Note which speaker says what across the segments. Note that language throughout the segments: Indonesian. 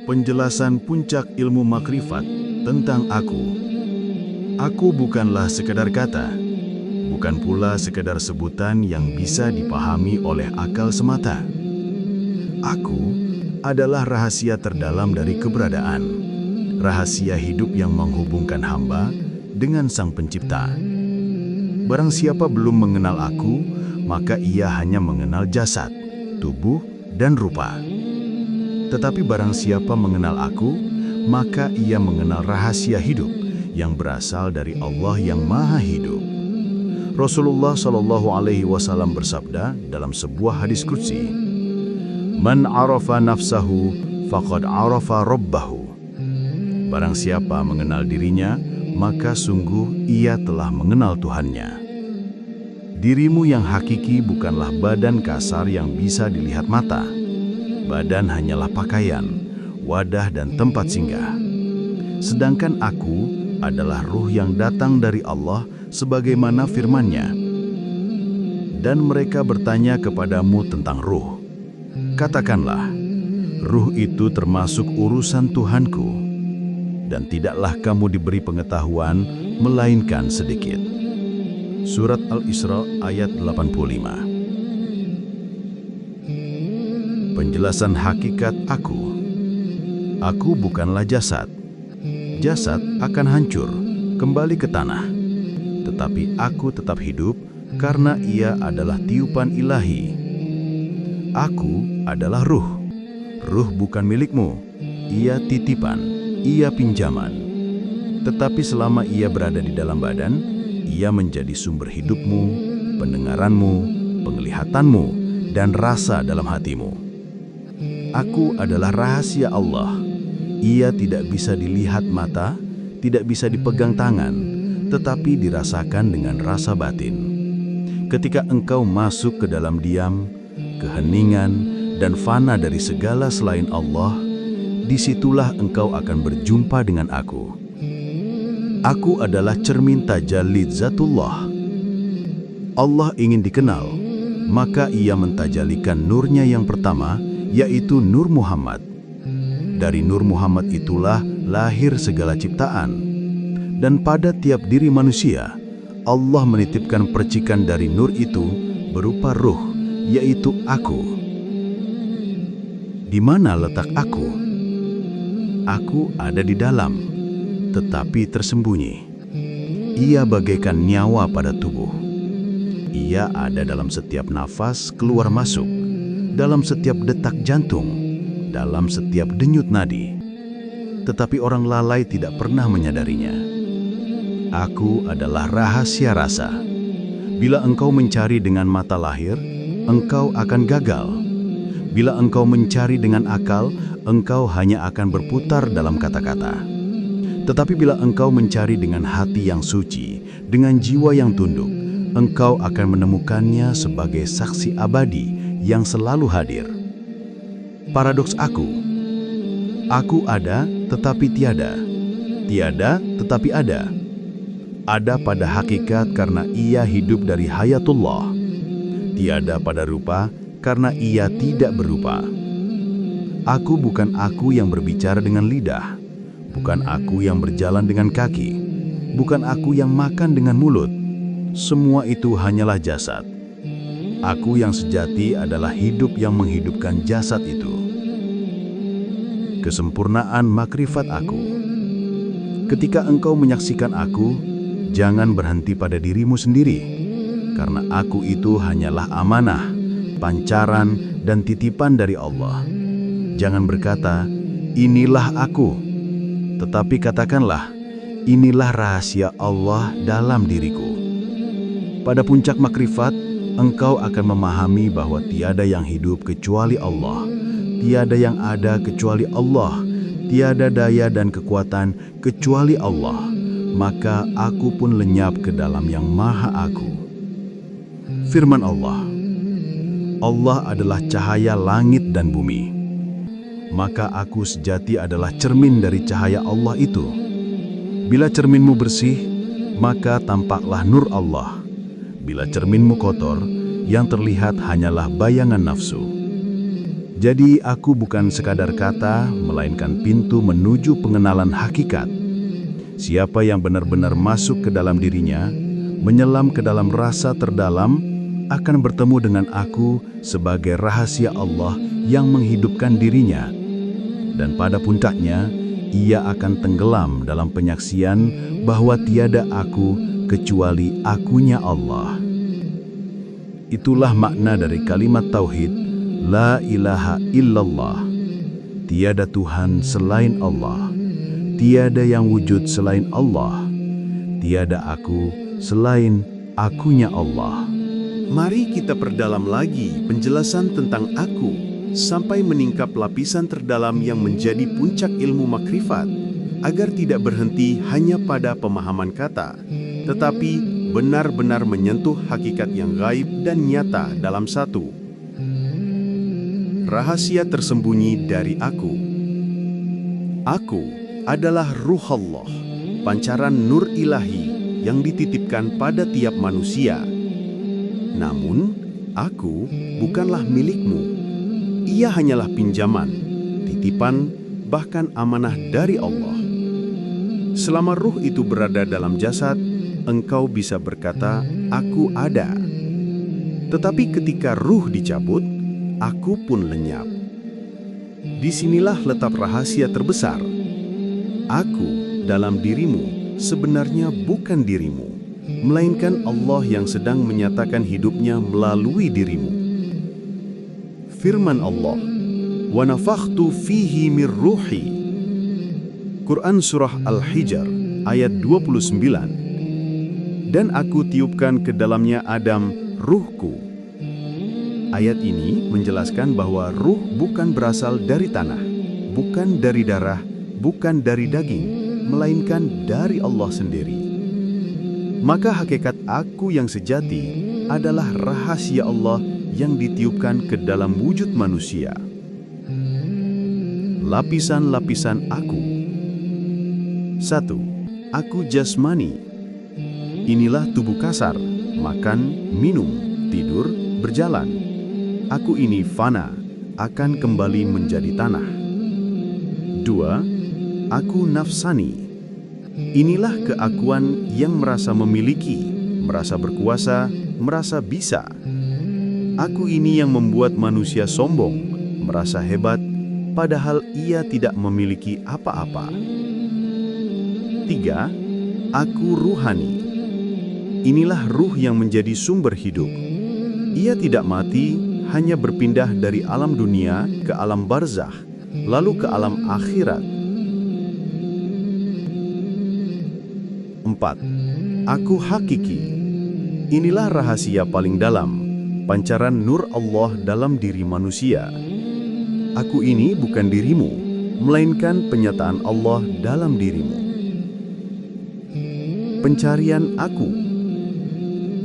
Speaker 1: Penjelasan puncak ilmu makrifat tentang aku. Aku bukanlah sekadar kata, bukan pula sekadar sebutan yang bisa dipahami oleh akal semata. Aku adalah rahasia terdalam dari keberadaan, rahasia hidup yang menghubungkan hamba dengan Sang Pencipta. Barang siapa belum mengenal aku, maka ia hanya mengenal jasad, tubuh, dan rupa. Tetapi barang siapa mengenal aku, maka ia mengenal rahasia hidup yang berasal dari Allah yang Maha Hidup. Rasulullah SAW bersabda dalam sebuah hadis qudsi, "Man arafa nafsahu faqad arafa rabbahu." Barang siapa mengenal dirinya, maka sungguh ia telah mengenal Tuhannya. Dirimu yang hakiki bukanlah badan kasar yang bisa dilihat mata. Badan hanyalah pakaian, wadah dan tempat singgah. Sedangkan aku adalah ruh yang datang dari Allah sebagaimana firman-Nya. Dan mereka bertanya kepadamu tentang ruh. Katakanlah, ruh itu termasuk urusan Tuhanku, dan tidaklah kamu diberi pengetahuan melainkan sedikit. Surat Al-Isra ayat 85. Penjelasan hakikat aku. Aku bukanlah jasad. Jasad akan hancur, kembali ke tanah. Tetapi aku tetap hidup karena ia adalah tiupan ilahi. Aku adalah ruh. Ruh bukan milikmu. Ia titipan, ia pinjaman. Tetapi selama ia berada di dalam badan, ia menjadi sumber hidupmu, pendengaranmu, penglihatanmu, dan rasa dalam hatimu. Aku adalah rahasia Allah. Ia tidak bisa dilihat mata, tidak bisa dipegang tangan, tetapi dirasakan dengan rasa batin. Ketika engkau masuk ke dalam diam, keheningan, dan fana dari segala selain Allah, disitulah engkau akan berjumpa dengan aku. Aku adalah cermin tajalli Zatullah. Allah ingin dikenal, maka ia mentajalikan nurnya yang pertama, yaitu Nur Muhammad. Dari Nur Muhammad itulah lahir segala ciptaan. Dan pada tiap diri manusia, Allah menitipkan percikan dari nur itu berupa ruh, yaitu aku. Di mana letak aku? Aku ada di dalam, tetapi tersembunyi. Ia bagaikan nyawa pada tubuh. Ia ada dalam setiap nafas keluar masuk, dalam setiap detak jantung, dalam setiap denyut nadi. Tetapi orang lalai tidak pernah menyadarinya. Aku adalah rahasia rasa. Bila engkau mencari dengan mata lahir, engkau akan gagal. Bila engkau mencari dengan akal, engkau hanya akan berputar dalam kata-kata. Tetapi bila engkau mencari dengan hati yang suci, dengan jiwa yang tunduk, engkau akan menemukannya sebagai saksi abadi yang selalu hadir. Paradoks aku. Aku ada tetapi tiada. Tiada tetapi ada. Ada pada hakikat karena ia hidup dari hayatullah. Tiada pada rupa karena ia tidak berupa. Aku bukan aku yang berbicara dengan lidah. Bukan aku yang berjalan dengan kaki. Bukan aku yang makan dengan mulut. Semua itu hanyalah jasad. Aku yang sejati adalah hidup yang menghidupkan jasad itu. Kesempurnaan makrifat aku. Ketika engkau menyaksikan aku, jangan berhenti pada dirimu sendiri, karena aku itu hanyalah amanah, pancaran, dan titipan dari Allah. Jangan berkata, inilah aku, tetapi katakanlah, inilah rahasia Allah dalam diriku. Pada puncak makrifat, engkau akan memahami bahwa tiada yang hidup kecuali Allah, tiada yang ada kecuali Allah, tiada daya dan kekuatan kecuali Allah, maka aku pun lenyap ke dalam yang Maha Aku. Firman Allah, Allah adalah cahaya langit dan bumi. Maka aku sejati adalah cermin dari cahaya Allah itu. Bila cerminmu bersih, maka tampaklah nur Allah. Bila cerminmu kotor, yang terlihat hanyalah bayangan nafsu. Jadi aku bukan sekadar kata, melainkan pintu menuju pengenalan hakikat. Siapa yang benar-benar masuk ke dalam dirinya, menyelam ke dalam rasa terdalam, akan bertemu dengan aku sebagai rahasia Allah yang menghidupkan dirinya. Dan pada puncaknya, ia akan tenggelam dalam penyaksian bahwa tiada aku kecuali akunya Allah. Itulah makna dari kalimat tauhid, La ilaha illallah. Tiada Tuhan selain Allah. Tiada yang wujud selain Allah. Tiada aku selain akunya Allah.
Speaker 2: Mari kita perdalam lagi penjelasan tentang aku sampai meningkap lapisan terdalam yang menjadi puncak ilmu makrifat, agar tidak berhenti hanya pada pemahaman kata, tetapi benar-benar menyentuh hakikat yang gaib dan nyata dalam satu. Rahasia tersembunyi dari aku. Aku adalah ruh Allah, pancaran nur ilahi yang dititipkan pada tiap manusia. Namun, aku bukanlah milikmu. Ia hanyalah pinjaman, titipan, bahkan amanah dari Allah. Selama ruh itu berada dalam jasad, engkau bisa berkata, aku ada. Tetapi ketika ruh dicabut, aku pun lenyap. Disinilah letak rahasia terbesar. Aku dalam dirimu sebenarnya bukan dirimu, melainkan Allah yang sedang menyatakan hidupnya melalui dirimu. Firman Allah, wa nafakhtu fihi mir ruhi. Quran Surah Al-Hijr ayat 29. Dan aku tiupkan ke dalamnya Adam ruhku. Ayat ini menjelaskan bahwa ruh bukan berasal dari tanah, bukan dari darah, bukan dari daging, melainkan dari Allah sendiri. Maka hakikat aku yang sejati adalah rahasia Allah yang ditiupkan ke dalam wujud manusia. Lapisan-lapisan aku. 1. Aku jasmani. Inilah tubuh kasar, makan, minum, tidur, berjalan. Aku ini fana, akan kembali menjadi tanah. 2. Aku nafsani. Inilah keakuan yang merasa memiliki, merasa berkuasa, merasa bisa. Aku ini yang membuat manusia sombong, merasa hebat, padahal ia tidak memiliki apa-apa. 3. Aku ruhani. Inilah ruh yang menjadi sumber hidup. Ia tidak mati, hanya berpindah dari alam dunia ke alam barzakh, lalu ke alam akhirat. 4. Aku hakiki. Inilah rahasia paling dalam, pancaran nur Allah dalam diri manusia. Aku ini bukan dirimu, melainkan penyataan Allah dalam dirimu. Pencarian aku.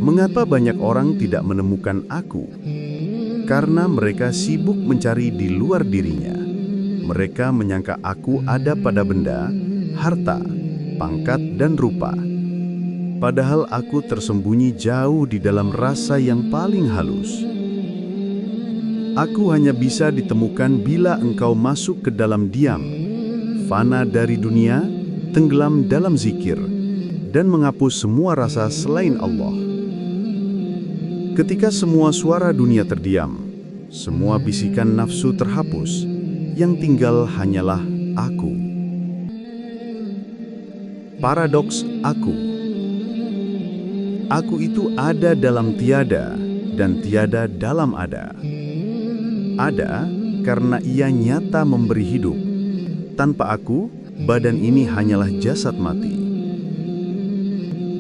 Speaker 2: Mengapa banyak orang tidak menemukan aku? Karena mereka sibuk mencari di luar dirinya. Mereka menyangka aku ada pada benda, harta, pangkat, dan rupa. Padahal aku tersembunyi jauh di dalam rasa yang paling halus. Aku hanya bisa ditemukan bila engkau masuk ke dalam diam, fana dari dunia, tenggelam dalam zikir, dan menghapus semua rasa selain Allah. Ketika semua suara dunia terdiam, semua bisikan nafsu terhapus, yang tinggal hanyalah aku. Paradoks aku. Aku itu ada dalam tiada, dan tiada dalam ada. Ada karena ia nyata memberi hidup. Tanpa aku, badan ini hanyalah jasad mati.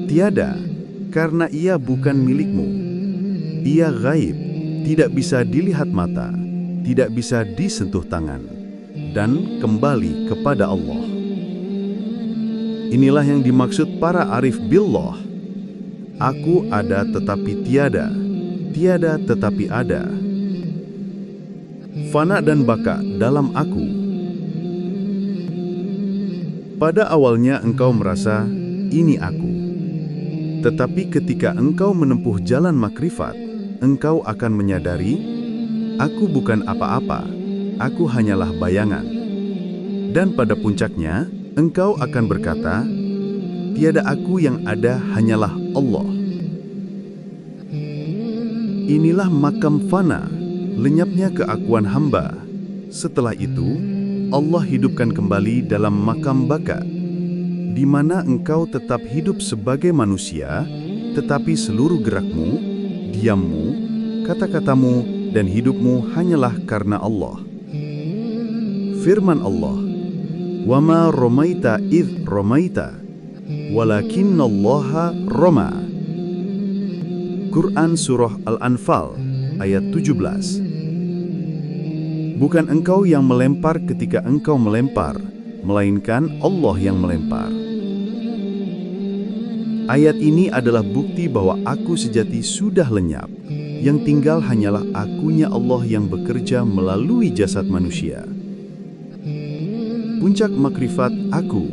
Speaker 2: Tiada karena ia bukan milikmu. Ia gaib, tidak bisa dilihat mata, tidak bisa disentuh tangan, dan kembali kepada Allah. Inilah yang dimaksud para arif billah. Aku ada tetapi tiada, tiada tetapi ada. Fana dan baka dalam aku. Pada awalnya engkau merasa, ini aku. Tetapi ketika engkau menempuh jalan makrifat, engkau akan menyadari, aku bukan apa-apa, aku hanyalah bayangan. Dan pada puncaknya, engkau akan berkata, tiada aku yang ada hanyalah Allah. Inilah makam fana, lenyapnya keakuan hamba. Setelah itu, Allah hidupkan kembali dalam makam baka, di mana engkau tetap hidup sebagai manusia, tetapi seluruh gerakmu, diammu, kata-katamu, dan hidupmu hanyalah karena Allah. Firman Allah, وَمَا رَمَيْتَ إِذْ رَمَيْتَ وَلَكِنَّ اللَّهَ رَمَى. Quran Surah Al-Anfal ayat 17. Bukan engkau yang melempar ketika engkau melempar, melainkan Allah yang melempar. Ayat ini adalah bukti bahwa aku sejati sudah lenyap. Yang tinggal hanyalah akunya Allah yang bekerja melalui jasad manusia. Puncak makrifat aku.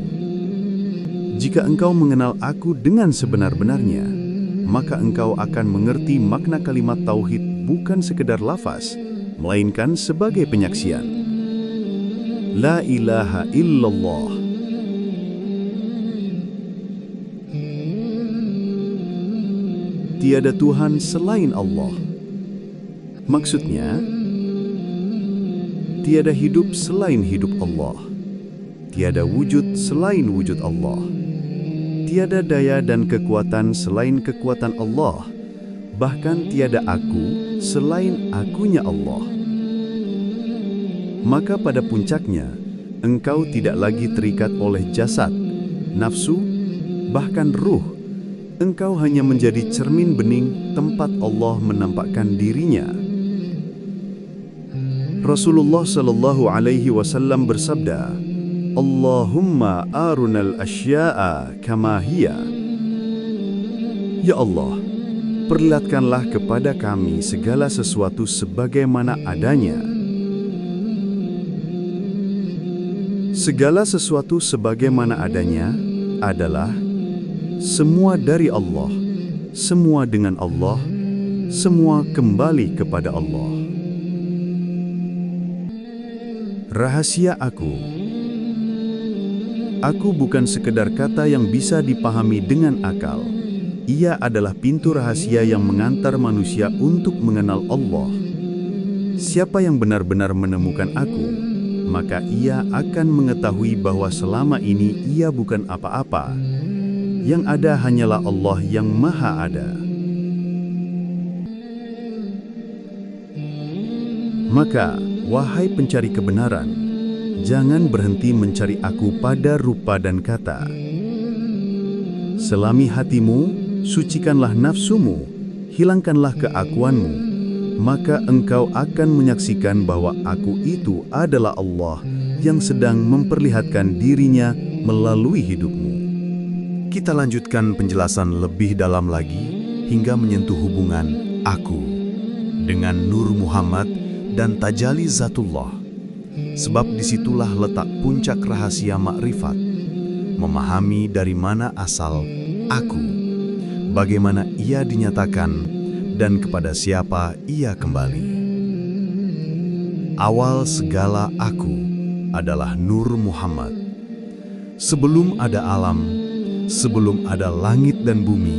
Speaker 2: Jika engkau mengenal aku dengan sebenar-benarnya, maka engkau akan mengerti makna kalimat tauhid bukan sekedar lafaz, melainkan sebagai penyaksian. La ilaha illallah. Tiada Tuhan selain Allah. Maksudnya, tiada hidup selain hidup Allah. Tiada wujud selain wujud Allah. Tiada daya dan kekuatan selain kekuatan Allah. Bahkan tiada aku selain akunya Allah. Maka pada puncaknya, engkau tidak lagi terikat oleh jasad, nafsu, bahkan ruh. Engkau hanya menjadi cermin bening tempat Allah menampakkan dirinya. Rasulullah Shallallahu Alaihi Wasallam bersabda, Allahumma arunal asya'a kama hiya. Ya Allah, perlihatkanlah kepada kami segala sesuatu sebagaimana adanya. Segala sesuatu sebagaimana adanya adalah semua dari Allah, semua dengan Allah, semua kembali kepada Allah. Rahasia aku. Aku bukan sekedar kata yang bisa dipahami dengan akal. Ia adalah pintu rahasia yang mengantar manusia untuk mengenal Allah. Siapa yang benar-benar menemukan aku, maka ia akan mengetahui bahwa selama ini ia bukan apa-apa. Yang ada hanyalah Allah yang Maha Ada. Maka, wahai pencari kebenaran, jangan berhenti mencari aku pada rupa dan kata. Selami hatimu, sucikanlah nafsumu, hilangkanlah keakuanmu, maka engkau akan menyaksikan bahwa aku itu adalah Allah yang sedang memperlihatkan dirinya melalui hidupmu. Kita lanjutkan penjelasan lebih dalam lagi hingga menyentuh hubungan aku dengan Nur Muhammad dan Tajalli Zatullah. Sebab disitulah letak puncak rahasia makrifat, memahami dari mana asal aku, bagaimana ia dinyatakan, dan kepada siapa ia kembali. Awal segala aku adalah Nur Muhammad. Sebelum ada alam, sebelum ada langit dan bumi,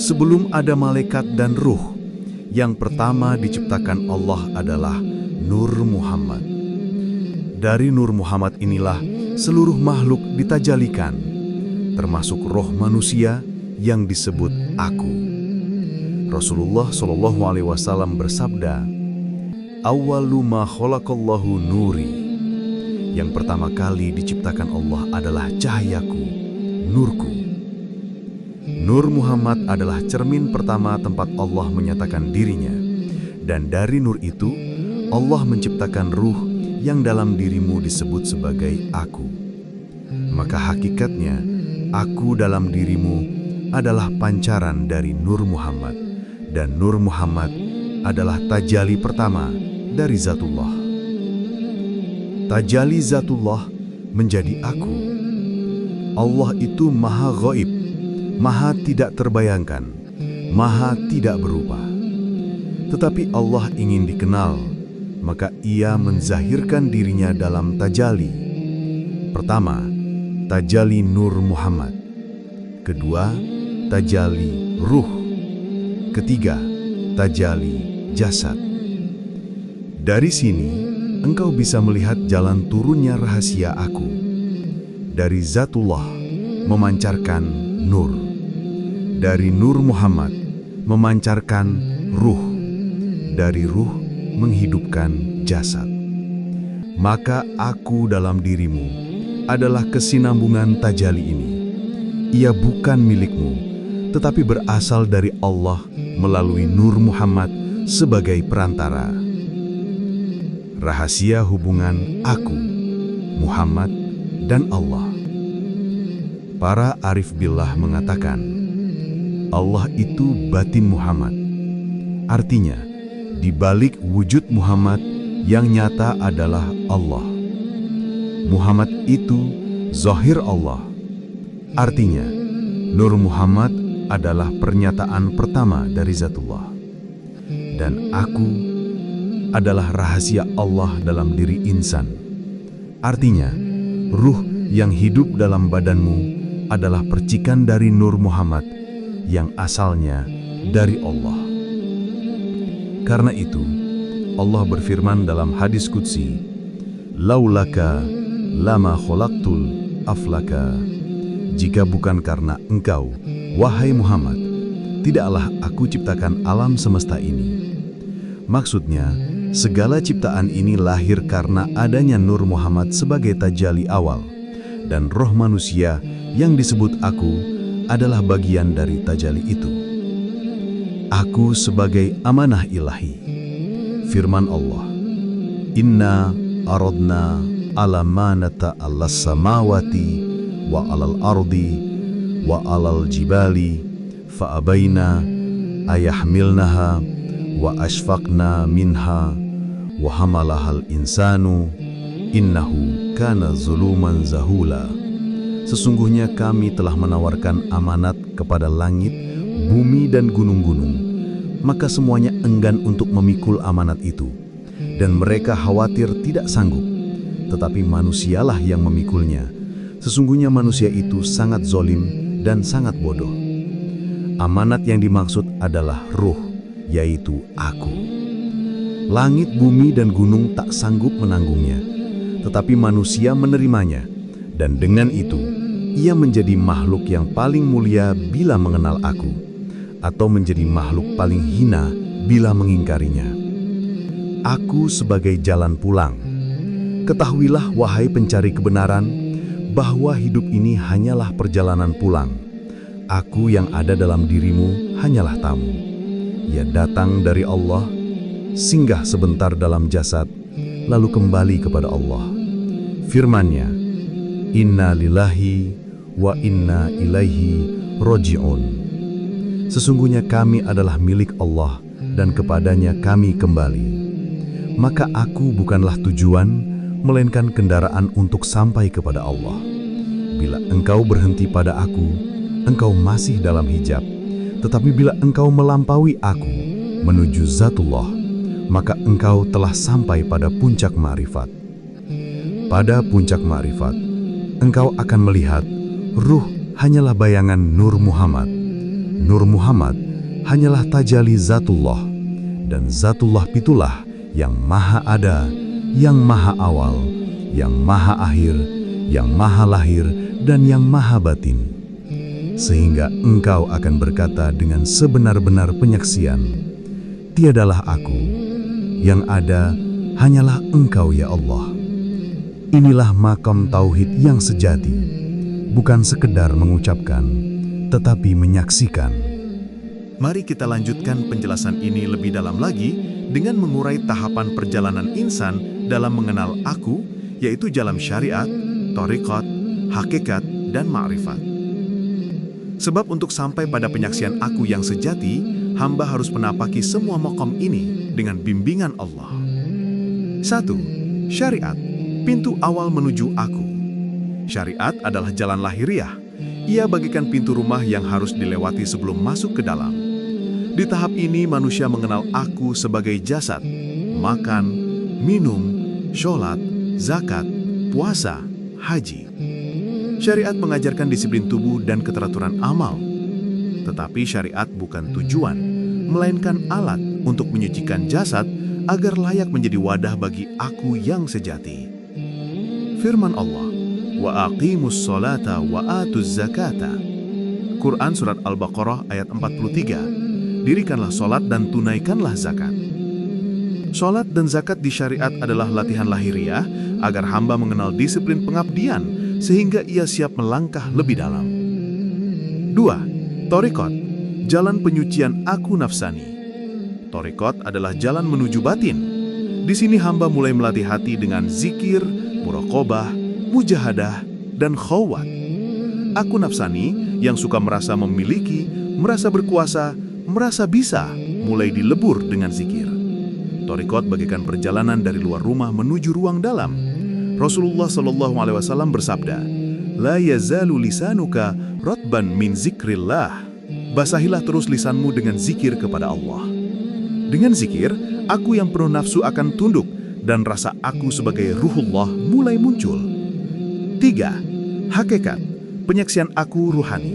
Speaker 2: sebelum ada malaikat dan ruh, yang pertama diciptakan Allah adalah Nur Muhammad. Dari Nur Muhammad inilah seluruh makhluk ditajalikan, termasuk roh manusia yang disebut aku. Rasulullah SAW bersabda, Awwalu ma khalaqallahu nuri. Yang pertama kali diciptakan Allah adalah cahayaku, nurku. Nur Muhammad adalah cermin pertama tempat Allah menyatakan dirinya. Dan dari nur itu, Allah menciptakan ruh yang dalam dirimu disebut sebagai aku. Maka hakikatnya, aku dalam dirimu adalah pancaran dari Nur Muhammad. Dan Nur Muhammad adalah tajalli pertama dari Zatullah. Tajalli Zatullah menjadi aku. Allah itu maha ghaib, maha tidak terbayangkan, maha tidak berubah. Tetapi Allah ingin dikenal maka ia menzahirkan dirinya dalam tajalli. Pertama, tajalli Nur Muhammad. Kedua, tajalli ruh. Ketiga, tajalli jasad. Dari sini, engkau bisa melihat jalan turunnya rahasia aku. Dari Zatullah memancarkan nur. Dari Nur Muhammad memancarkan ruh. Dari ruh menghidupkan jasad. Maka aku dalam dirimu adalah kesinambungan tajalli ini. Ia bukan milikmu, tetapi berasal dari Allah melalui Nur Muhammad sebagai perantara. Rahasia hubungan aku, Muhammad, dan Allah. Para arif billah mengatakan, Allah itu batin Muhammad. Artinya, di balik wujud Muhammad yang nyata adalah Allah. Muhammad itu zahir Allah. Artinya, Nur Muhammad adalah pernyataan pertama dari Zatullah. Dan aku adalah rahasia Allah dalam diri insan. Artinya, ruh yang hidup dalam badanmu adalah percikan dari Nur Muhammad yang asalnya dari Allah. Karena itu, Allah berfirman dalam hadis qudsi, "Laulaka lama khalaqtul aflaka." Jika bukan karena engkau, wahai Muhammad, tidaklah aku ciptakan alam semesta ini. Maksudnya, segala ciptaan ini lahir karena adanya Nur Muhammad sebagai tajalli awal, dan roh manusia yang disebut aku adalah bagian dari tajalli itu. Aku sebagai amanah ilahi. Firman Allah, "Inna aradna alamanata alas samawati wa alal ardi wa alal jibali fa'abaina ayahmilnaha wa ashfaqna minha wa hamalahal insanu innahu kana zuluman zahula." Sesungguhnya kami telah menawarkan amanat kepada langit, bumi dan gunung-gunung, maka semuanya enggan untuk memikul amanat itu, dan mereka khawatir tidak sanggup, tetapi manusialah yang memikulnya. Sesungguhnya manusia itu sangat zolim dan sangat bodoh. Amanat yang dimaksud adalah ruh, yaitu aku. Langit, bumi, dan gunung tak sanggup menanggungnya, tetapi manusia menerimanya, dan dengan itu, ia menjadi makhluk yang paling mulia bila mengenal aku, atau menjadi makhluk paling hina bila mengingkarinya. Aku sebagai jalan pulang. Ketahuilah, wahai pencari kebenaran, bahwa hidup ini hanyalah perjalanan pulang. Aku yang ada dalam dirimu hanyalah tamu. Ia datang dari Allah, singgah sebentar dalam jasad, lalu kembali kepada Allah. Firman-Nya, "Inna lillahi wa inna ilaihi roji'un." Sesungguhnya kami adalah milik Allah dan kepadanya kami kembali. Maka aku bukanlah tujuan, melainkan kendaraan untuk sampai kepada Allah. Bila engkau berhenti pada aku, engkau masih dalam hijab. Tetapi bila engkau melampaui aku menuju Zatullah, maka engkau telah sampai pada puncak ma'rifat. Pada puncak ma'rifat, engkau akan melihat ruh hanyalah bayangan Nur Muhammad. Nur Muhammad hanyalah tajalli Zatullah, dan Zatullah itulah yang maha ada, yang maha awal, yang maha akhir, yang maha lahir, dan yang maha batin. Sehingga engkau akan berkata dengan sebenar-benar penyaksian, "Tiadalah aku, yang ada hanyalah engkau ya Allah." Inilah makam tauhid yang sejati, bukan sekedar mengucapkan, tetapi menyaksikan. Mari kita lanjutkan penjelasan ini lebih dalam lagi dengan mengurai tahapan perjalanan insan dalam mengenal aku, yaitu jalan syariat, thariqat, hakikat, dan ma'rifat. Sebab untuk sampai pada penyaksian aku yang sejati, hamba harus menapaki semua maqam ini dengan bimbingan Allah. 1. Syariat, pintu awal menuju aku. Syariat adalah jalan lahiriah. Ia bagikan pintu rumah yang harus dilewati sebelum masuk ke dalam. Di tahap ini manusia mengenal aku sebagai jasad, makan, minum, sholat, zakat, puasa, haji. Syariat mengajarkan disiplin tubuh dan keteraturan amal. Tetapi syariat bukan tujuan, melainkan alat untuk menyucikan jasad agar layak menjadi wadah bagi aku yang sejati. Firman Allah, wa aqimus sholata wa atuz zakata. Quran Surat Al-Baqarah ayat 43. Dirikanlah sholat dan tunaikanlah zakat. Sholat dan zakat di syariat adalah latihan lahiriah agar hamba mengenal disiplin pengabdian sehingga ia siap melangkah lebih dalam. 2. Thariqat, jalan penyucian aku nafsani. Thariqat adalah jalan menuju batin. Di sini hamba mulai melatih hati dengan zikir, muraqabah, mujahadah, dan khawat. Aku nafsani yang suka merasa memiliki, merasa berkuasa, merasa bisa, mulai dilebur dengan zikir. Thariqat bagaikan perjalanan dari luar rumah menuju ruang dalam. Rasulullah SAW bersabda, La yazalu lisanuka ratban min zikrillah. Basahilah terus lisanmu dengan zikir kepada Allah. Dengan zikir, aku yang penuh nafsu akan tunduk dan rasa aku sebagai ruhullah mulai muncul. 3. Hakikat, penyaksian aku ruhani.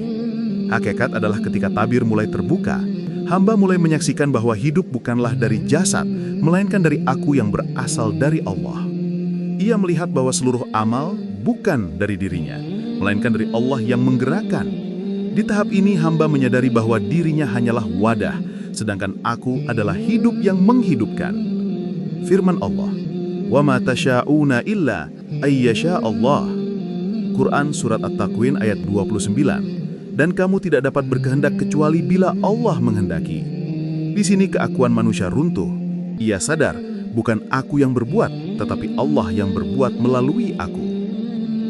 Speaker 2: Hakikat adalah ketika tabir mulai terbuka, hamba mulai menyaksikan bahwa hidup bukanlah dari jasad, melainkan dari aku yang berasal dari Allah. Ia melihat bahwa seluruh amal bukan dari dirinya, melainkan dari Allah yang menggerakkan. Di tahap ini hamba menyadari bahwa dirinya hanyalah wadah, sedangkan aku adalah hidup yang menghidupkan. Firman Allah, wa ma tasha'una illa ayyasha Allah. Quran Surat At-Takwin ayat 29. Dan kamu tidak dapat berkehendak kecuali bila Allah menghendaki. Di sini keakuan manusia runtuh. Ia sadar, bukan aku yang berbuat, tetapi Allah yang berbuat melalui aku.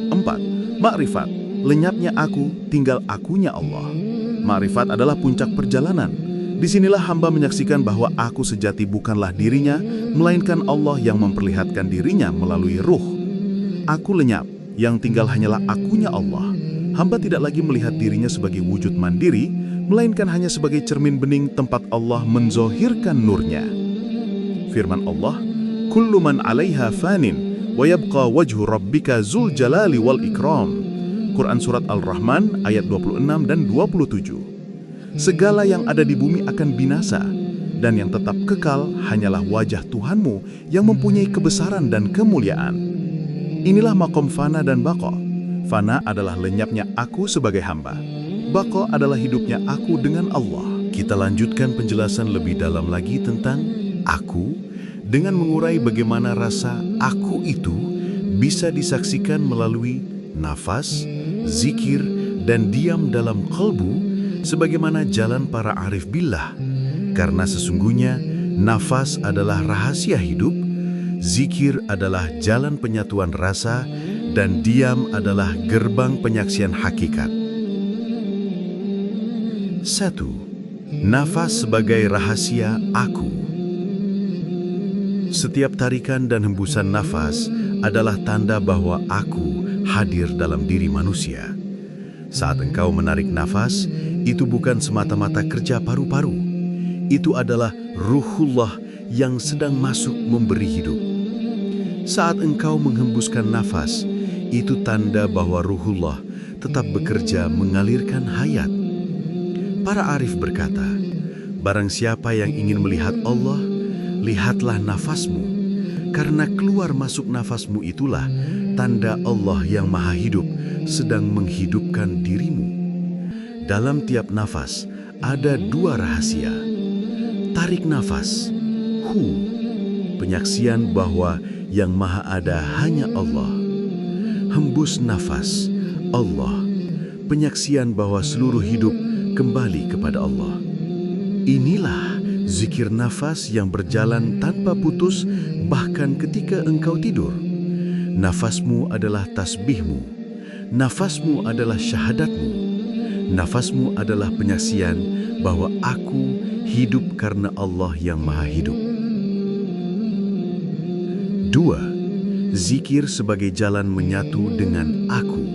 Speaker 2: 4. Ma'rifat, lenyapnya aku, tinggal akunya Allah. Ma'rifat adalah puncak perjalanan. Disinilah hamba menyaksikan bahwa aku sejati bukanlah dirinya, melainkan Allah yang memperlihatkan dirinya melalui ruh. Aku lenyap, yang tinggal hanyalah akunya Allah. Hamba tidak lagi melihat dirinya sebagai wujud mandiri, melainkan hanya sebagai cermin bening tempat Allah menzohirkan nurnya. Firman Allah, Kullu man 'alaiha fanin wa yabqa wajhu rabbika dzul jalali wal ikram. Quran Surat Al-Rahman ayat 26 dan 27. Segala yang ada di bumi akan binasa, dan yang tetap kekal hanyalah wajah Tuhanmu yang mempunyai kebesaran dan kemuliaan. Inilah makom fana dan baqa. Fana adalah lenyapnya aku sebagai hamba. Baqa adalah hidupnya aku dengan Allah. Kita lanjutkan penjelasan lebih dalam lagi tentang aku dengan mengurai bagaimana rasa aku itu bisa disaksikan melalui nafas, zikir, dan diam dalam qalbu sebagaimana jalan para arif billah. Karena sesungguhnya nafas adalah rahasia hidup, zikir adalah jalan penyatuan rasa, dan diam adalah gerbang penyaksian hakikat. 1. Nafas sebagai rahasia aku. Setiap tarikan dan hembusan nafas adalah tanda bahwa aku hadir dalam diri manusia. Saat engkau menarik nafas, itu bukan semata-mata kerja paru-paru. Itu adalah ruhullah yang sedang masuk memberi hidup. Saat engkau menghembuskan nafas, itu tanda bahwa ruhullah tetap bekerja mengalirkan hayat. Para arif berkata, barang siapa yang ingin melihat Allah, lihatlah nafasmu, karena keluar masuk nafasmu itulah tanda Allah yang maha hidup sedang menghidupkan dirimu. Dalam tiap nafas ada 2 rahasia. Tarik nafas, hu, penyaksian bahwa yang maha ada hanya Allah. Hembus nafas, Allah, penyaksian bahwa seluruh hidup kembali kepada Allah. Inilah zikir nafas yang berjalan tanpa putus bahkan ketika engkau tidur. Nafasmu adalah tasbihmu. Nafasmu adalah syahadatmu. Nafasmu adalah penyaksian bahwa aku hidup karena Allah yang maha hidup. 2. Zikir sebagai jalan menyatu dengan aku.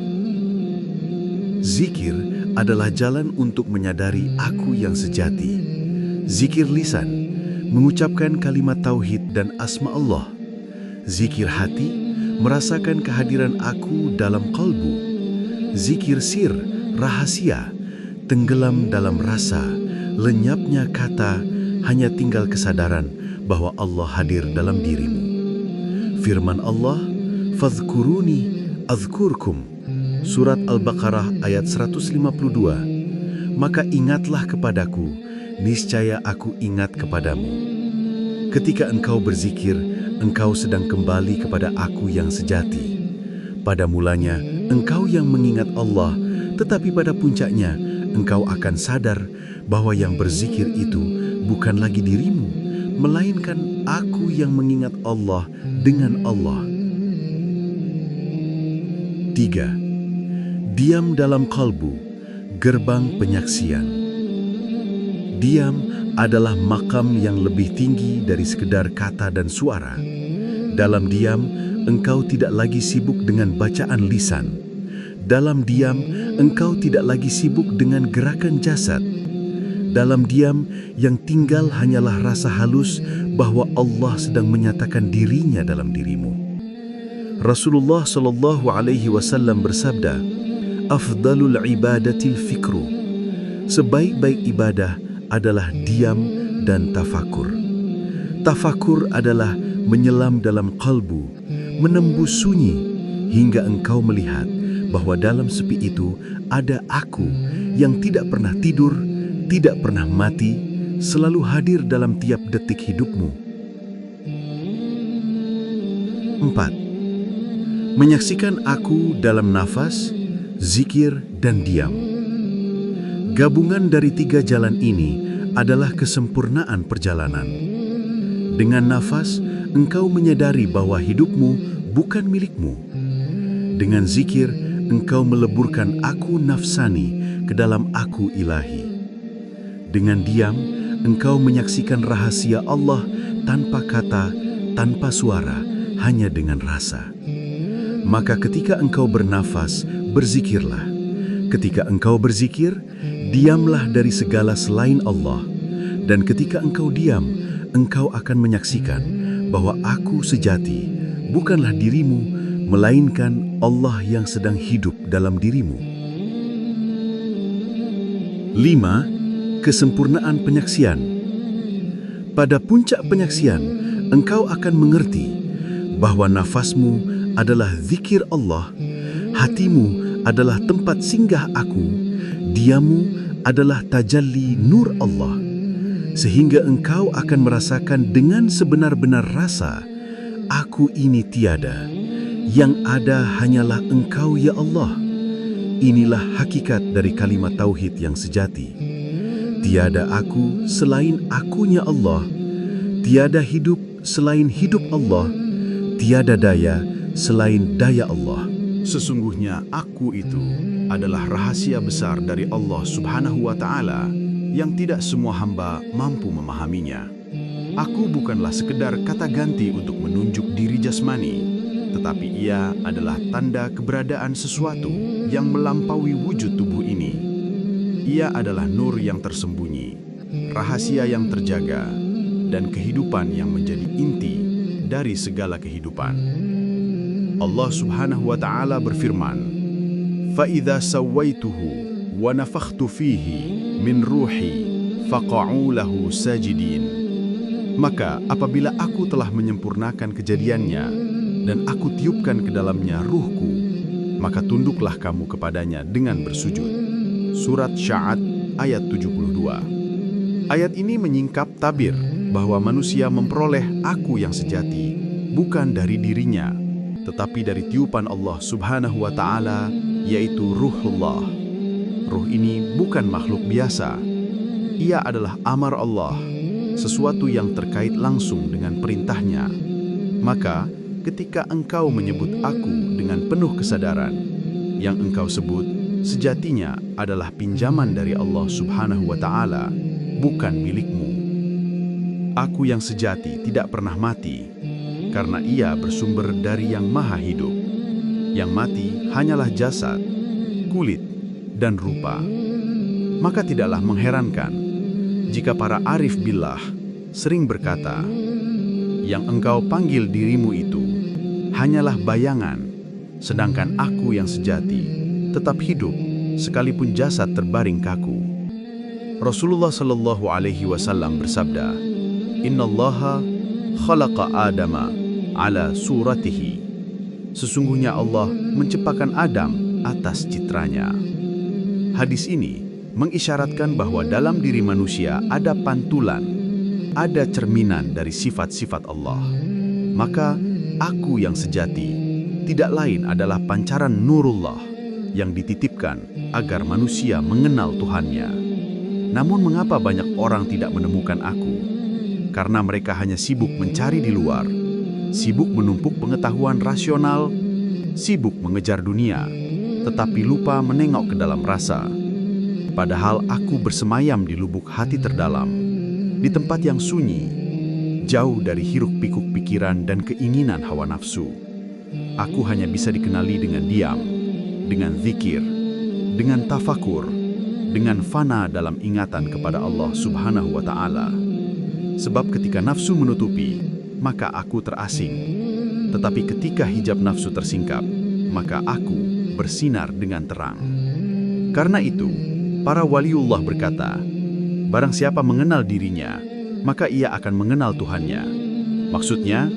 Speaker 2: Zikir adalah jalan untuk menyadari aku yang sejati. Zikir lisan, mengucapkan kalimat tauhid dan asma Allah. Zikir hati, merasakan kehadiran aku dalam kalbu. Zikir sir, rahasia, tenggelam dalam rasa, lenyapnya kata, hanya tinggal kesadaran bahwa Allah hadir dalam dirimu. Firman Allah, "Fadhkuruni adzkurkum." Surat Al-Baqarah ayat 152. Maka ingatlah kepadaku, niscaya aku ingat kepadamu. Ketika engkau berzikir, engkau sedang kembali kepada aku yang sejati. Pada mulanya, engkau yang mengingat Allah, tetapi pada puncaknya, engkau akan sadar bahwa yang berzikir itu bukan lagi dirimu, melainkan aku yang mengingat Allah dengan Allah. 3. Diam dalam kalbu, gerbang penyaksian. Diam adalah makam yang lebih tinggi dari sekedar kata dan suara. Dalam diam, engkau tidak lagi sibuk dengan bacaan lisan. Dalam diam, engkau tidak lagi sibuk dengan gerakan jasad. Dalam diam, yang tinggal hanyalah rasa halus bahwa Allah sedang menyatakan dirinya dalam dirimu. Rasulullah SAW bersabda, "Afdalul ibadatil fikru." Sebaik-baik ibadah adalah diam dan tafakur. Tafakur adalah menyelam dalam kalbu, menembus sunyi hingga engkau melihat bahwa dalam sepi itu ada aku yang tidak pernah tidur, tidak pernah mati, selalu hadir dalam tiap detik hidupmu. 4. Menyaksikan aku dalam nafas, zikir, dan diam. Gabungan dari 3 jalan ini adalah kesempurnaan perjalanan. Dengan nafas, engkau menyadari bahwa hidupmu bukan milikmu. Dengan zikir, engkau meleburkan aku nafsani ke dalam aku ilahi. Dengan diam, engkau menyaksikan rahasia Allah tanpa kata, tanpa suara, hanya dengan rasa. Maka ketika engkau bernafas, berzikirlah. Ketika engkau berzikir, diamlah dari segala selain Allah. Dan ketika engkau diam, engkau akan menyaksikan bahwa aku sejati bukanlah dirimu, melainkan Allah yang sedang hidup dalam dirimu. 5. Kesempurnaan penyaksian. Pada puncak penyaksian, engkau akan mengerti bahwa nafasmu adalah zikir Allah, hatimu adalah tempat singgah aku, diammu adalah tajalli nur Allah. Sehingga engkau akan merasakan dengan sebenar-benar rasa, aku ini tiada, yang ada hanyalah engkau ya Allah. Inilah hakikat dari kalimat tauhid yang sejati. Tiada aku selain akunya Allah, tiada hidup selain hidup Allah, tiada daya selain daya Allah.
Speaker 1: Sesungguhnya aku itu adalah rahasia besar dari Allah Subhanahu wa Ta'ala yang tidak semua hamba mampu memahaminya. Aku bukanlah sekedar kata ganti untuk menunjuk diri jasmani, tetapi ia adalah tanda keberadaan sesuatu yang melampaui wujud tubuh ini. Ia adalah nur yang tersembunyi, rahasia yang terjaga, dan kehidupan yang menjadi inti dari segala kehidupan. Allah Subhanahu wa Ta'ala berfirman, "Fa'idha sawaituhu wa nafakhtu fihi min ruhi faqa'u lahu sajidin." Maka apabila aku telah menyempurnakan kejadiannya dan aku tiupkan ke dalamnya ruhku, maka tunduklah kamu kepadanya dengan bersujud. Surat Sya'ad ayat 72. Ayat ini menyingkap tabir bahwa manusia memperoleh aku yang sejati bukan dari dirinya, tetapi dari tiupan Allah Subhanahu wa Ta'ala, yaitu Ruhullah. Ruh ini bukan makhluk biasa. Ia adalah amar Allah, sesuatu yang terkait langsung dengan perintahnya. Maka, ketika engkau menyebut aku dengan penuh kesadaran, yang engkau sebut sejatinya adalah pinjaman dari Allah Subhanahu wa Ta'ala, bukan milikmu. Aku yang sejati tidak pernah mati, karena ia bersumber dari yang maha hidup. Yang mati hanyalah jasad, kulit, dan rupa. Maka tidaklah mengherankan jika para arif billah sering berkata, yang engkau panggil dirimu itu
Speaker 2: hanyalah bayangan, sedangkan aku yang sejati tetap hidup sekalipun jasad terbaring kaku. Rasulullah Shallallahu Alaihi Wasallam bersabda, Innallaha khalaqa Adama ala suratihi. Sesungguhnya Allah menciptakan Adam atas citranya. Hadis ini mengisyaratkan bahwa dalam diri manusia ada pantulan, ada cerminan dari sifat-sifat Allah. Maka aku yang sejati tidak lain adalah pancaran nurullah yang dititipkan agar manusia mengenal Tuhannya. Namun mengapa banyak orang tidak menemukan aku? Karena mereka hanya sibuk mencari di luar, sibuk menumpuk pengetahuan rasional, sibuk mengejar dunia, tetapi lupa menengok ke dalam rasa. Padahal aku bersemayam di lubuk hati terdalam, di tempat yang sunyi, jauh dari hiruk-pikuk pikiran dan keinginan hawa nafsu. Aku hanya bisa dikenali dengan diam, dengan zikir, dengan tafakur, dengan fana dalam ingatan kepada Allah Subhanahu wa Ta'ala. Sebab ketika nafsu menutupi, maka aku terasing. Tetapi ketika hijab nafsu tersingkap, maka aku bersinar dengan terang. Karena itu, para waliullah berkata, barang siapa mengenal dirinya, maka ia akan mengenal Tuhannya. Maksudnya,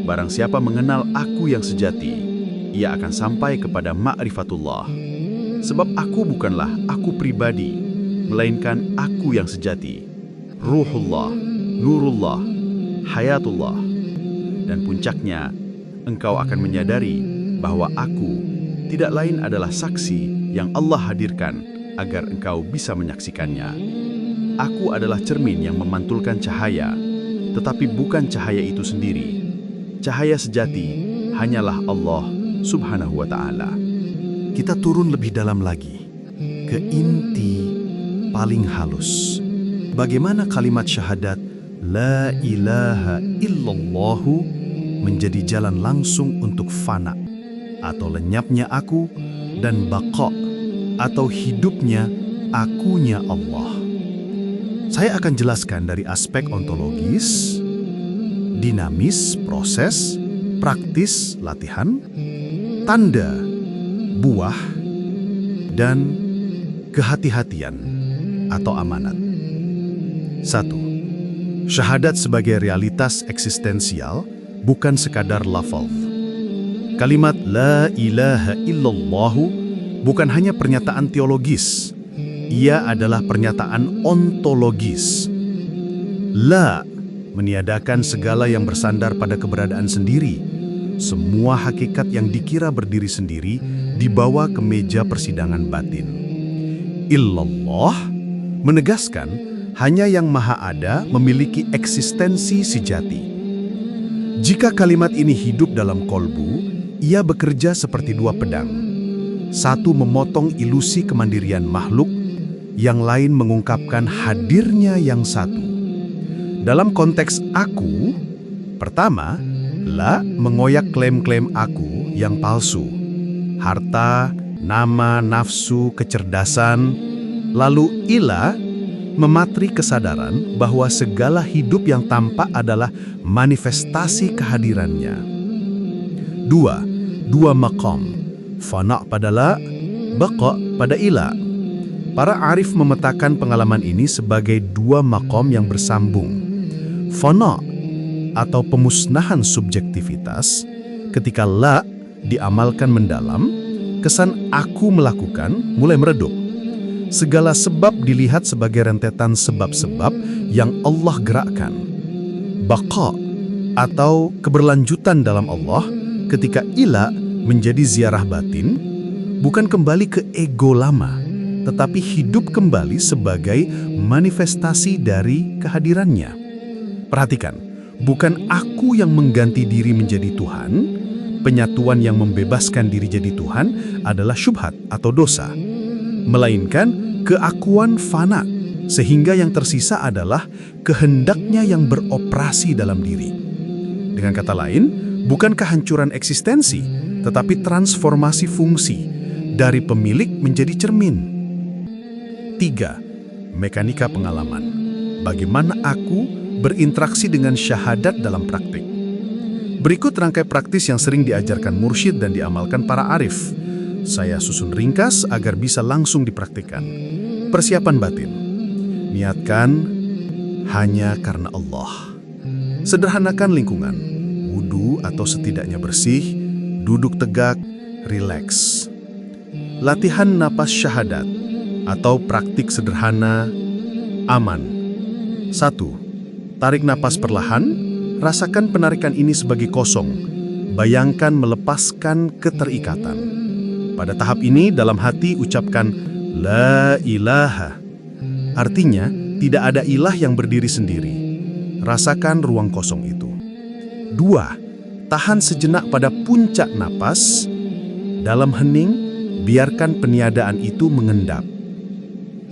Speaker 2: barang siapa mengenal aku yang sejati, ia akan sampai kepada ma'rifatullah. Sebab aku bukanlah aku pribadi, melainkan aku yang sejati, ruhullah, nurullah, hayatullah. Dan puncaknya, engkau akan menyadari bahwa aku tidak lain adalah saksi yang Allah hadirkan agar engkau bisa menyaksikannya. Aku adalah cermin yang memantulkan cahaya, tetapi bukan cahaya itu sendiri. Cahaya sejati hanyalah Allah Subhanahu wa Ta'ala. Kita turun lebih dalam lagi, ke inti paling halus. Bagaimana kalimat syahadat La ilaha illallahu menjadi jalan langsung untuk fana, atau lenyapnya aku, dan baqa, atau hidupnya akunya Allah. Saya akan jelaskan dari aspek ontologis, dinamis, proses, praktis, latihan, tanda, buah, dan kehati-hatian atau amanat. 1. Syahadat sebagai realitas eksistensial, bukan sekadar lafaz. Kalimat La ilaha illallahu bukan hanya pernyataan teologis, ia adalah pernyataan ontologis. La meniadakan segala yang bersandar pada keberadaan sendiri. Semua hakikat yang dikira berdiri sendiri dibawa ke meja persidangan batin. Illallah menegaskan hanya yang maha ada memiliki eksistensi sejati. Jika kalimat ini hidup dalam kolbu, ia bekerja seperti dua pedang. Satu memotong ilusi kemandirian makhluk, yang lain mengungkapkan hadirnya yang satu. Dalam konteks aku, pertama, La mengoyak klaim-klaim aku yang palsu. Harta, nama, nafsu, kecerdasan. Lalu Ila mematri kesadaran bahwa segala hidup yang tampak adalah manifestasi kehadirannya. Dua maqam. Fana pada La, baqa pada Ila. Para arif memetakan pengalaman ini sebagai dua maqam yang bersambung. Fana atau pemusnahan subjektivitas, ketika La diamalkan mendalam, kesan aku melakukan mulai meredup. Segala sebab dilihat sebagai rentetan sebab-sebab yang Allah gerakkan. Baqa atau keberlanjutan dalam Allah, ketika Ila menjadi ziarah batin, bukan kembali ke ego lama, tetapi hidup kembali sebagai manifestasi dari kehadirannya. Perhatikan, bukan aku yang mengganti diri menjadi Tuhan. Penyatuan yang membebaskan diri jadi Tuhan adalah syubhat atau dosa, melainkan keakuan fana, sehingga yang tersisa adalah kehendaknya yang beroperasi dalam diri. Dengan kata lain, bukan kehancuran eksistensi, tetapi transformasi fungsi dari pemilik menjadi cermin. 3. Mekanika pengalaman. Bagaimana aku berinteraksi dengan syahadat dalam praktik.
Speaker 3: Berikut rangkai praktis yang sering diajarkan mursyid dan diamalkan para arif. Saya susun ringkas agar bisa langsung dipraktikkan. Persiapan batin. Niatkan hanya karena Allah. Sederhanakan lingkungan. Wudu atau setidaknya bersih, duduk tegak, rileks. Latihan napas syahadat atau praktik sederhana aman. 1. Tarik napas perlahan, rasakan penarikan ini sebagai kosong. Bayangkan melepaskan keterikatan. Pada tahap ini dalam hati ucapkan La ilaha. Artinya tidak ada ilah yang berdiri sendiri. Rasakan ruang kosong itu. 2. Tahan sejenak pada puncak napas. Dalam hening, biarkan peniadaan itu mengendap.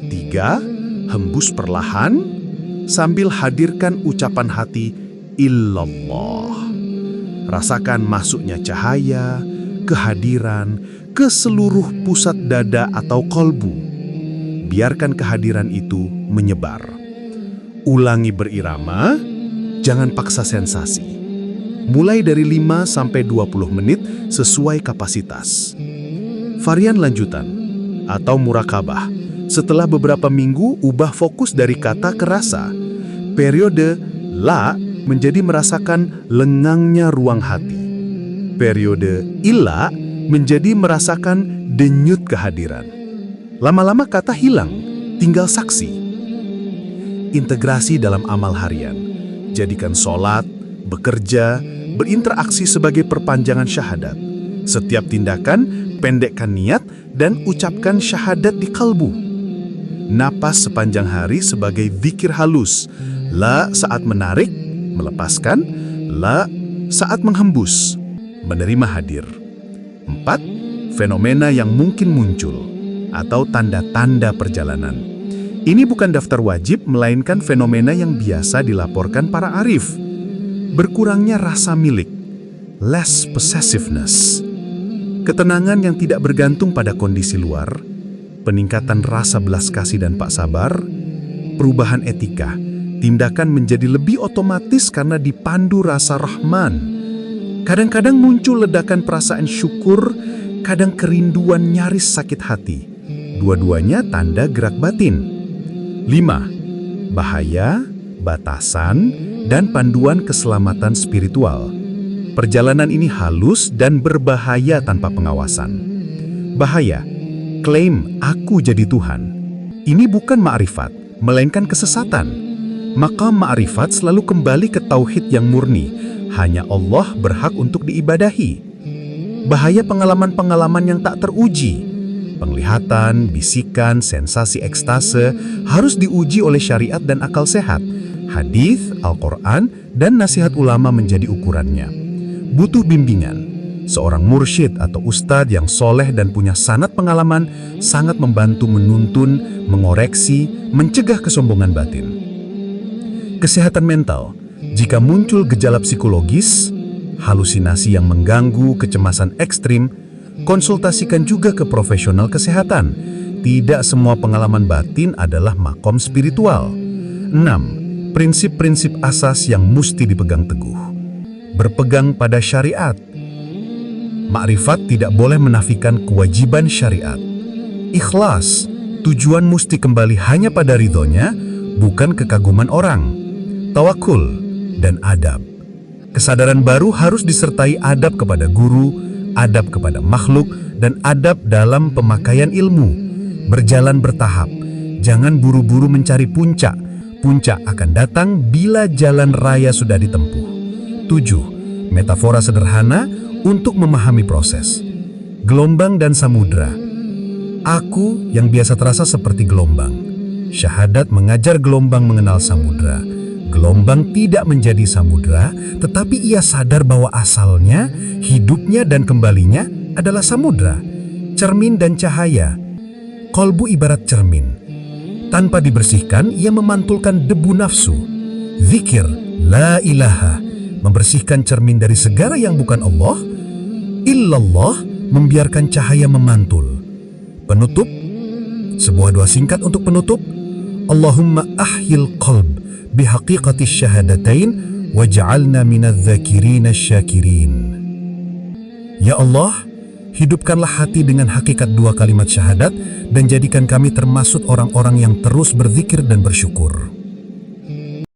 Speaker 3: 3. Hembus perlahan sambil hadirkan ucapan hati illallah. Rasakan masuknya cahaya, kehadiran ke seluruh pusat dada atau kolbu. Biarkan kehadiran itu menyebar. Ulangi berirama, jangan paksa sensasi. Mulai dari 5-20 menit sesuai kapasitas. Varian lanjutan atau murakabah. Setelah beberapa minggu, ubah fokus dari kata ke rasa. Periode la menjadi merasakan lengangnya ruang hati. Periode illa menjadi merasakan denyut kehadiran. Lama-lama kata hilang, tinggal saksi. Integrasi dalam amal harian. Jadikan sholat, bekerja, berinteraksi sebagai perpanjangan syahadat. Setiap tindakan, pendekkan niat dan ucapkan syahadat di kalbu. Napas sepanjang hari sebagai zikir halus. La saat menarik, melepaskan. La saat menghembus, menerima hadir. 4. Fenomena yang mungkin muncul atau tanda-tanda perjalanan. Ini bukan daftar wajib, melainkan fenomena yang biasa dilaporkan para arif. Berkurangnya rasa milik, less possessiveness. Ketenangan yang tidak bergantung pada kondisi luar, peningkatan rasa belas kasih dan pak sabar, perubahan etika, tindakan menjadi lebih otomatis karena dipandu rasa rahman. Kadang-kadang muncul ledakan perasaan syukur, kadang kerinduan nyaris sakit hati. Dua-duanya tanda gerak batin. 5. Bahaya, batasan, dan panduan keselamatan spiritual. Perjalanan ini halus dan berbahaya tanpa pengawasan. Bahaya, klaim aku jadi Tuhan. Ini bukan ma'rifat, melainkan kesesatan. Maqam ma'rifat selalu kembali ke tauhid yang murni. Hanya Allah berhak untuk diibadahi. Bahaya pengalaman-pengalaman yang tak teruji. Penglihatan, bisikan, sensasi ekstase harus diuji oleh syariat dan akal sehat. Hadis, Al-Quran, dan nasihat ulama menjadi ukurannya. Butuh bimbingan. Seorang mursyid atau ustadz yang soleh dan punya sanad pengalaman sangat membantu menuntun, mengoreksi, mencegah kesombongan batin. Kesehatan mental. Jika muncul gejala psikologis, halusinasi yang mengganggu, kecemasan ekstrim, konsultasikan juga ke profesional kesehatan. Tidak semua pengalaman batin adalah makom spiritual. 6. Prinsip-prinsip asas yang mesti dipegang teguh. Berpegang pada syariat. Ma'rifat tidak boleh menafikan kewajiban syariat. Ikhlas, tujuan mesti kembali hanya pada ridhonya, bukan kekaguman orang. Tawakul dan adab. Kesadaran baru harus disertai adab kepada guru, adab kepada makhluk, dan adab dalam pemakaian ilmu. Berjalan bertahap, jangan buru-buru mencari puncak. Puncak akan datang bila jalan raya sudah ditempuh. 7. Metafora sederhana untuk memahami proses. Gelombang dan samudra. Aku yang biasa terasa seperti gelombang. Syahadat mengajar gelombang mengenal samudra. Gelombang tidak menjadi samudra, tetapi ia sadar bahwa asalnya, hidupnya dan kembalinya adalah samudra, cermin dan cahaya. Kolbu ibarat cermin. Tanpa dibersihkan, ia memantulkan debu nafsu. Zikir, la ilaha, membersihkan cermin dari segala yang bukan Allah. Illallah, membiarkan cahaya memantul. Penutup, sebuah doa singkat untuk penutup. Allahumma ahyil qalb bihaqiqati syahadatain waj'alna minadz-dzakirina asy-syakirin. Ya Allah, hidupkanlah hati dengan hakikat dua kalimat syahadat dan jadikan kami termasuk orang-orang yang terus berzikir dan bersyukur.